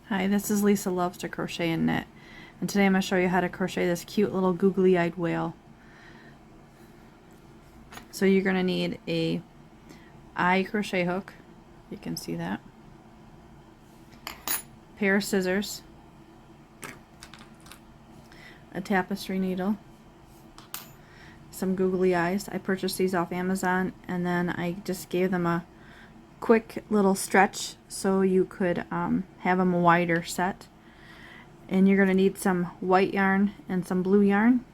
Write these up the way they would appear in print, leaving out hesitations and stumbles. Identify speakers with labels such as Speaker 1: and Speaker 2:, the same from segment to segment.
Speaker 1: Hi, this is Lisa Loves to Crochet and Knit, and today I'm going to show you how to crochet this cute little googly-eyed whale. So you're going to need a eye crochet hook, you can see that, pair of scissors, a tapestry needle, some googly eyes. I purchased these off Amazon, and then I just gave them a quick little stretch so you could have them a wider set. And you're going to need some white yarn and some blue yarn,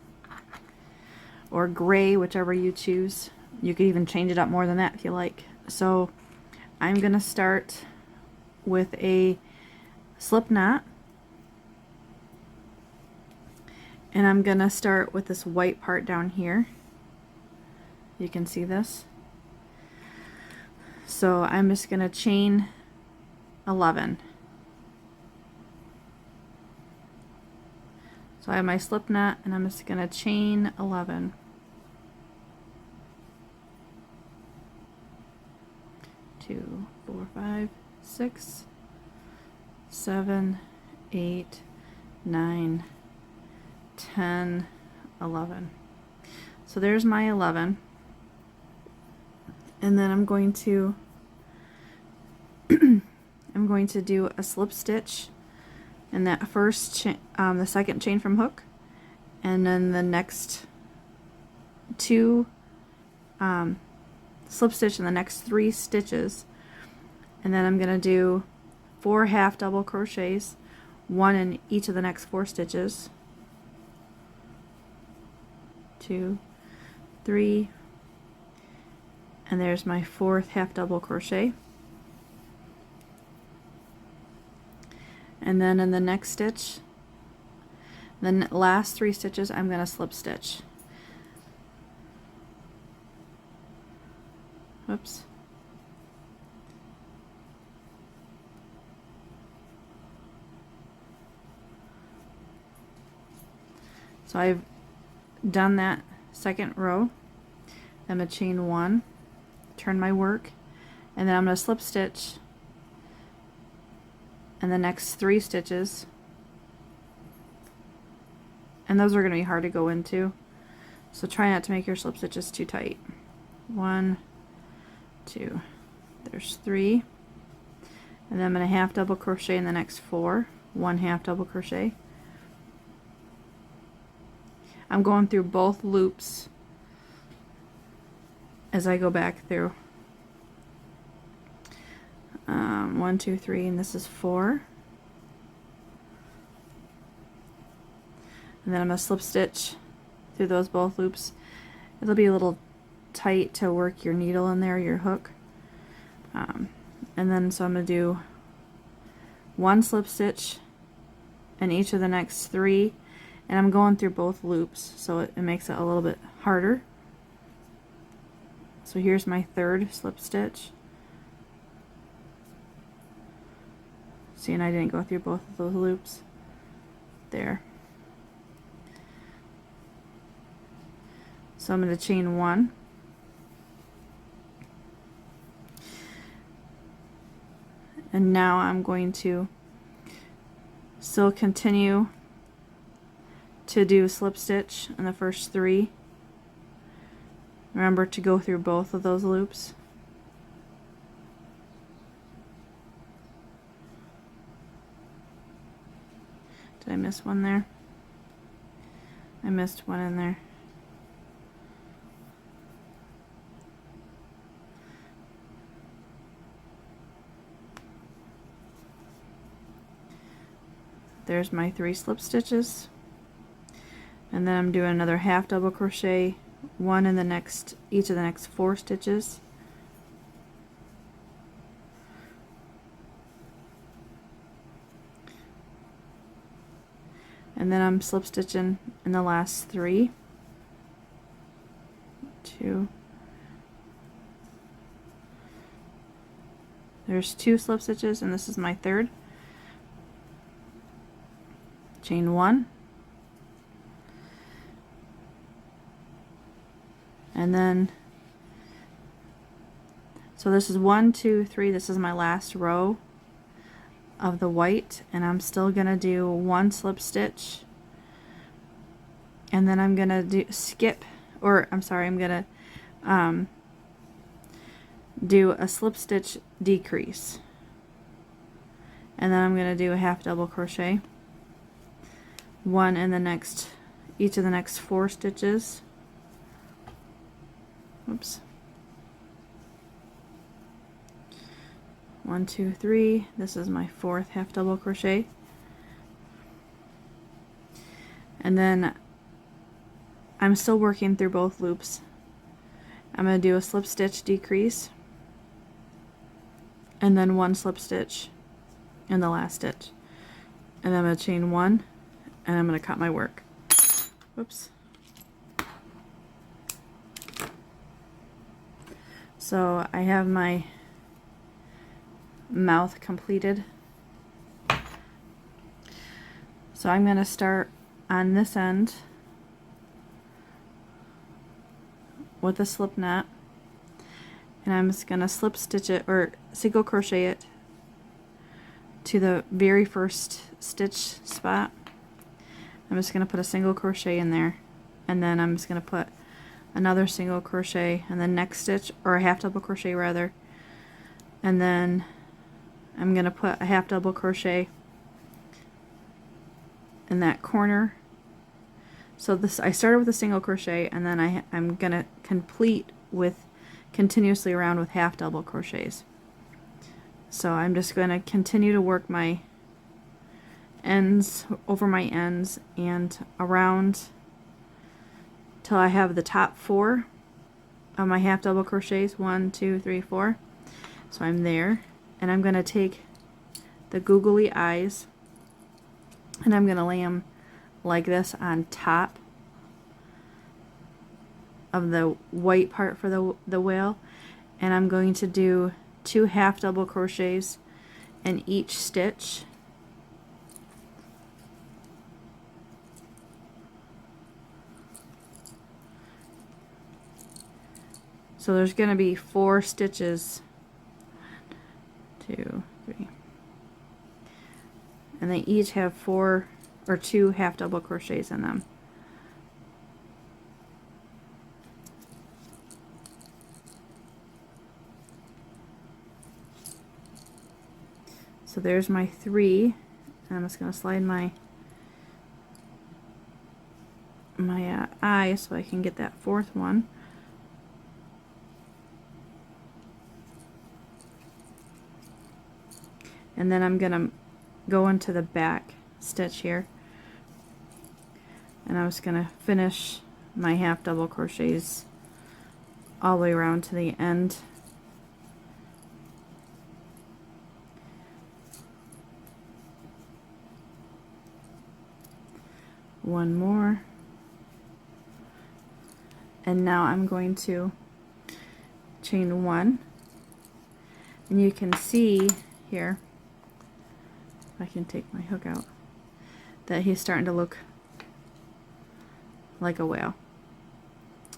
Speaker 1: or gray, whichever you choose. You could even change it up more than that if you like. So I'm going to start with a slip knot, and I'm going to start with this white part down here. You can see this. So I'm just going to chain 11. So I have my slip knot, and I'm just going to chain 11. 2, 4, 5, 6, 7, 8, 9, 10, 11. So there's my 11. And then I'm going to do a slip stitch in that first the second chain from hook, and then the next two slip stitch in the next 3 stitches, and then I'm going to do 4 half double crochets, 1 in each of the next 4 stitches. 2, 3, and there's my 4th half double crochet. And then in the next stitch, the last 3 stitches, I'm going to slip stitch. Whoops. So I've done that second row. I'm going to chain 1, turn my work, and then I'm going to slip stitch in the next 3 stitches, and those are going to be hard to go into, so try not to make your slip stitches too tight. 1, 2, there's 3, and then I'm going to half double crochet in the next 4, 1 half double crochet. I'm going through both loops as I go back through. 1, 2, 3, and this is 4. And then I'm going to slip stitch through those both loops. It'll be a little tight to work your needle in there, your hook. And then so I'm going to do 1 slip stitch in each of the next 3, and I'm going through both loops, so it makes it a little bit harder. So here's my 3rd slip stitch. See, and I didn't go through both of those loops. There. So I'm going to chain 1. And now I'm going to still continue to do slip stitch in the first 3. Remember to go through both of those loops. Did I miss one there? I missed one in there. There's my 3 slip stitches, and then I'm doing another half double crochet, 1 in each of the next 4 stitches. And then I'm slip stitching in the last 3. 2. There's 2 slip stitches, and this is my 3rd. Chain 1, and then so this is 1, 2, 3. This is my last row. of the white, and I'm still gonna do one slip stitch, and then I'm gonna I'm gonna do a slip stitch decrease, and then I'm gonna do a half double crochet, one in each of the next 4 stitches. Oops. 1, 2, 3. This is my 4th half double crochet. And then I'm still working through both loops. I'm going to do a slip stitch decrease, and then 1 slip stitch in the last stitch. And then I'm going to chain 1, and I'm going to cut my work. Whoops. So I have my mouth completed. So I'm going to start on this end with a slip knot, and I'm just going to slip stitch it, or single crochet it, to the very first stitch spot. I'm just going to put a single crochet in there, and then I'm just going to put another single crochet in the next stitch, or a half double crochet rather, and then I'm going to put a half double crochet in that corner. So this, I started with a single crochet, and then I'm going to complete with continuously around with half double crochets. So I'm just going to continue to work my ends, over my ends, and around till I have the top 4 of my half double crochets. 1, 2, 3, 4. So I'm there, and I'm going to take the googly eyes, and I'm going to lay them like this on top of the white part for the whale, and I'm going to do 2 half double crochets in each stitch. So there's going to be 4 stitches. 1, 2, 3. And they each have 4 or 2 half double crochets in them. So there's my 3. And I'm just going to slide my eye so I can get that 4th one. And then I'm going to go into the back stitch here, and I was going to finish my half double crochets all the way around to the end. One more, and now I'm going to chain 1, and you can see here, I can take my hook out, that he's starting to look like a whale.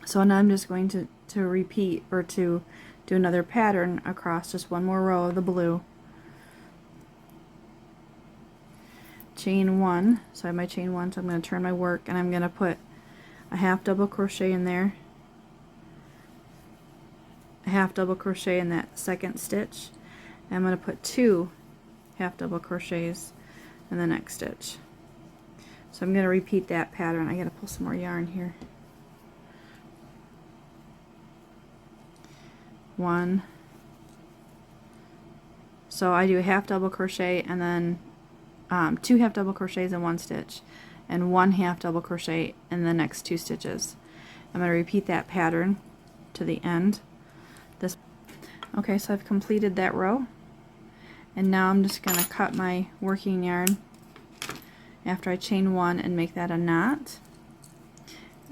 Speaker 1: So now I'm just going to repeat, or to do another pattern across just one more row of the blue. Chain 1, so I have my chain 1, so I'm going to turn my work, and I'm going to put a half double crochet in there, a half double crochet in that second stitch, and I'm going to put 2 half double crochets in the next stitch. So I'm going to repeat that pattern. I got to pull some more yarn here. 1. So I do a half double crochet, and then 2 half double crochets in one stitch, and 1 half double crochet in the next 2 stitches. I'm going to repeat that pattern to the end. Okay, so I've completed that row, and now I'm just going to cut my working yarn after I chain 1 and make that a knot.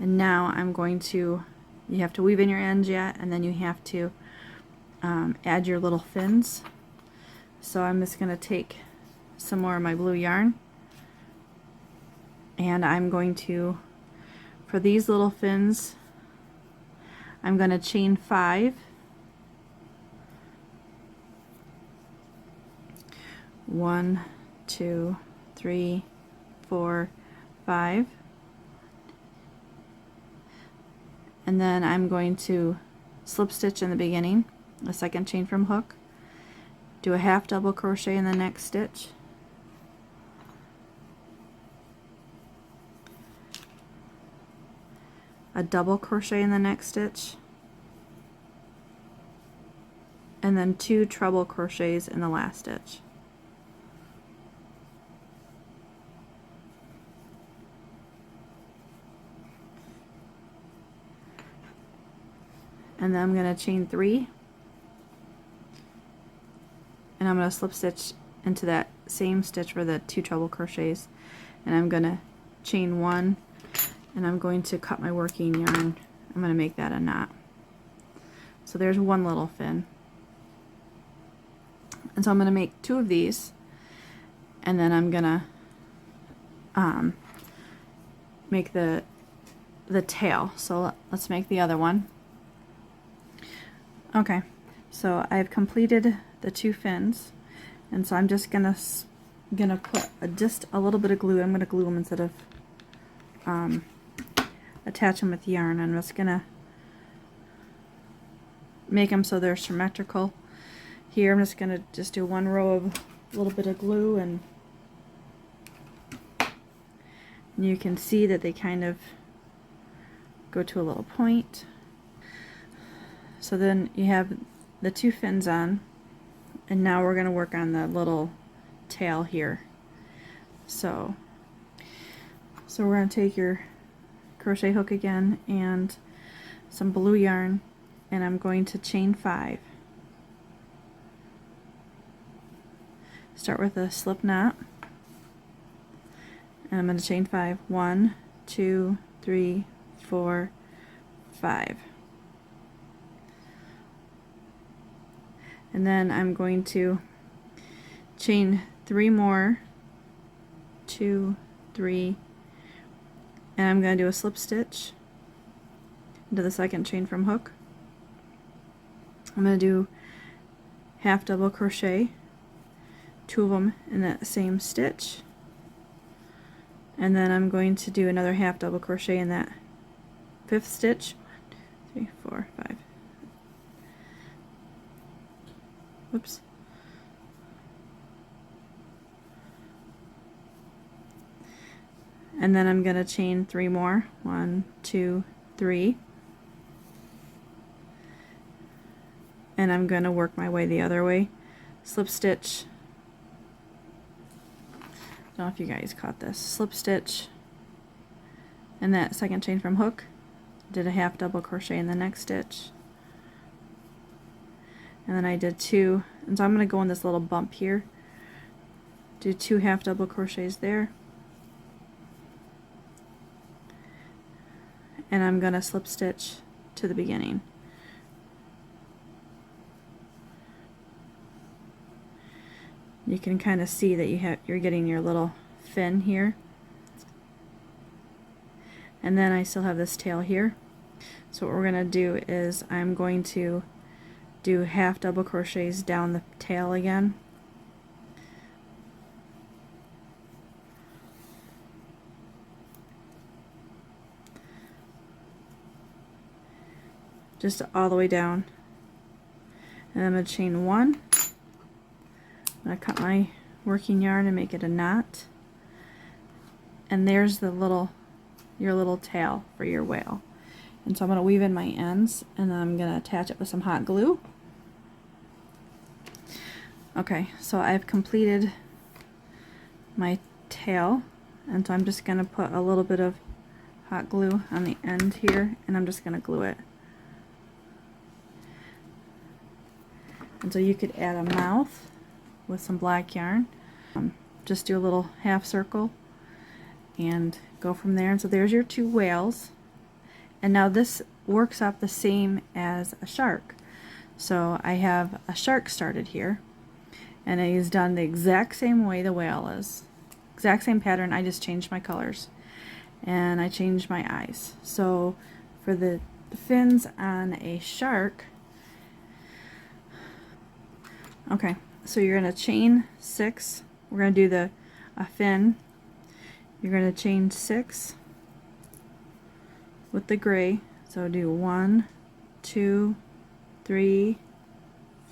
Speaker 1: And now I'm going to, you have to weave in your ends yet, and then you have to add your little fins. So I'm just going to take some more of my blue yarn, and I'm going to, for these little fins, I'm going to chain 5, 1, 2, 3, 4, 5. And then I'm going to slip stitch in the beginning, a second chain from hook, do a half double crochet in the next stitch, a double crochet in the next stitch, and then 2 treble crochets in the last stitch. And then I'm going to chain 3, and I'm going to slip stitch into that same stitch for the 2 treble crochets, and I'm going to chain 1, and I'm going to cut my working yarn. I'm going to make that a knot. So there's one little fin. And so I'm going to make 2 of these, and then I'm going to make the tail. So let's make the other one. Okay, so I've completed the 2 fins, and so I'm just gonna put just a little bit of glue. I'm gonna glue them instead of attach them with yarn. I'm just gonna make them so they're symmetrical. Here I'm just gonna do one row of a little bit of glue, and you can see that they kind of go to a little point. So then you have the 2 fins on, and now we're going to work on the little tail here. So we're going to take your crochet hook again and some blue yarn, and I'm going to chain 5. Start with a slip knot, and I'm going to chain 5. 1, 2, 3, 4, 5. And then I'm going to chain 3 more, 2, 3, and I'm going to do a slip stitch into the second chain from hook. I'm going to do half double crochet, 2 of them in that same stitch, and then I'm going to do another half double crochet in that 5th stitch. 1, 2, 3, 4, 5. Whoops. And then I'm going to chain 3 more. 1, 2, 3. And I'm going to work my way the other way. Slip stitch. I don't know if you guys caught this. Slip stitch in that second chain from hook. Did a half double crochet in the next stitch. And then I did 2, and so I'm going to go in this little bump here, do 2 half double crochets there, and I'm going to slip stitch to the beginning. You can kind of see that you're getting your little fin here, and then I still have this tail here. So what we're going to do is I'm going to do half double crochets down the tail again, just all the way down, and I'm going to chain 1. I'm going to cut my working yarn and make it a knot, and there's your little tail for your whale. And so I'm going to weave in my ends, and then I'm going to attach it with some hot glue. Okay, so I've completed my tail, and so I'm just going to put a little bit of hot glue on the end here, and I'm just going to glue it. And so you could add a mouth with some black yarn. Just do a little half circle and go from there. And so there's your 2 whales. And now this works up the same as a shark. So I have a shark started here, and it is done the exact same way the whale is. Exact same pattern, I just changed my colors. And I changed my eyes. So for the fins on a shark, Okay, so you're going to chain 6. We're going to do a fin. You're going to chain 6 with the gray. So do 1, 2, 3,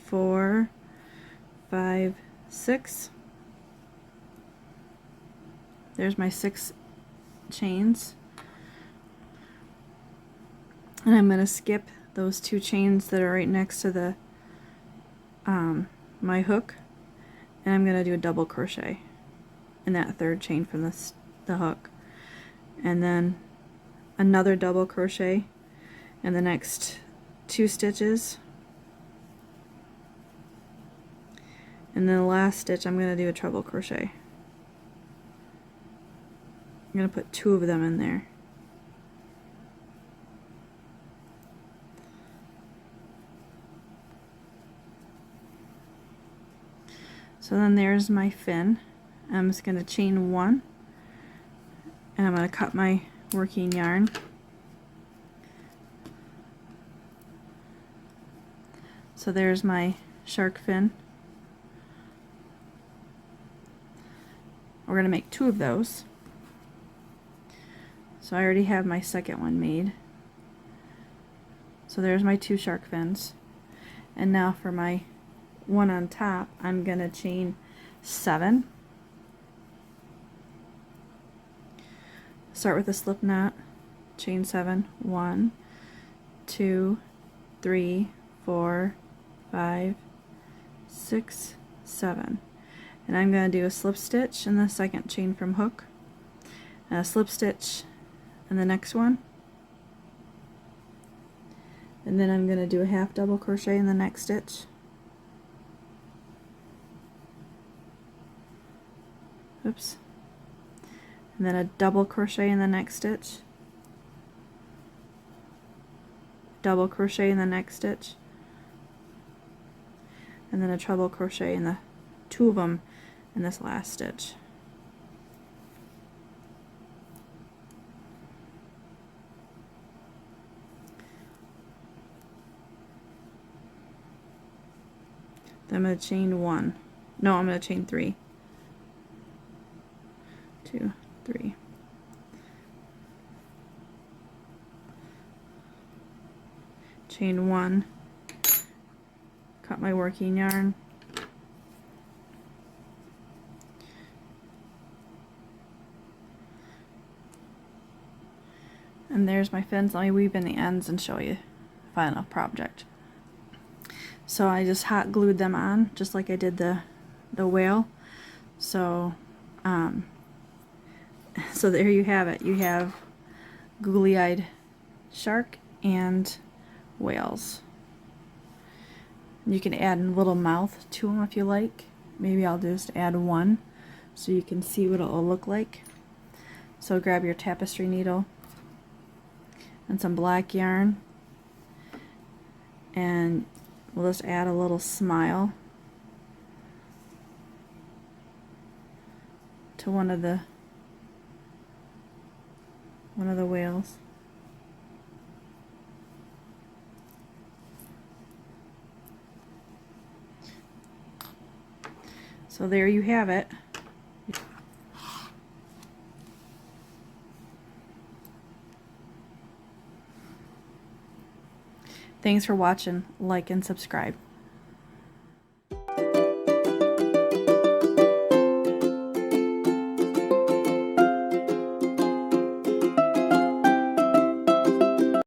Speaker 1: 4, 5, 6. There's my 6 chains. And I'm going to skip those 2 chains that are right next to the my hook, and I'm going to do a double crochet in that 3rd chain from the hook, and then another double crochet in the next 2 stitches, and then the last stitch I'm going to do a treble crochet. I'm going to put 2 of them in there. So then there's my fin. I'm just going to chain 1, and I'm going to cut my working yarn. So there's my shark fin. We're going to make 2 of those. So I already have my second one made. So there's my 2 shark fins. And now for my one on top, I'm going to chain 7. Start with a slip knot, chain 7, 1, 2, 3, 4, 5, 6, 7. And I'm going to do a slip stitch in the second chain from hook, and a slip stitch in the next one, and then I'm going to do a half double crochet in the next stitch. Oops. And then a double crochet in the next stitch, double crochet in the next stitch, and then a treble crochet in the 2 of them in this last stitch. Then I'm going to chain 1. No, I'm going to chain 3. 2, 3. Chain 1. Cut my working yarn. And there's my fins. Let me weave in the ends and show you final project. So I just hot glued them on just like I did the whale. So so there you have it. You have googly-eyed shark and whales. You can add a little mouth to them if you like. Maybe I'll just add 1 so you can see what it'll look like. So grab your tapestry needle and some black yarn, and we'll just add a little smile to one of the whales. So there you have it. Thanks for watching. Like and subscribe.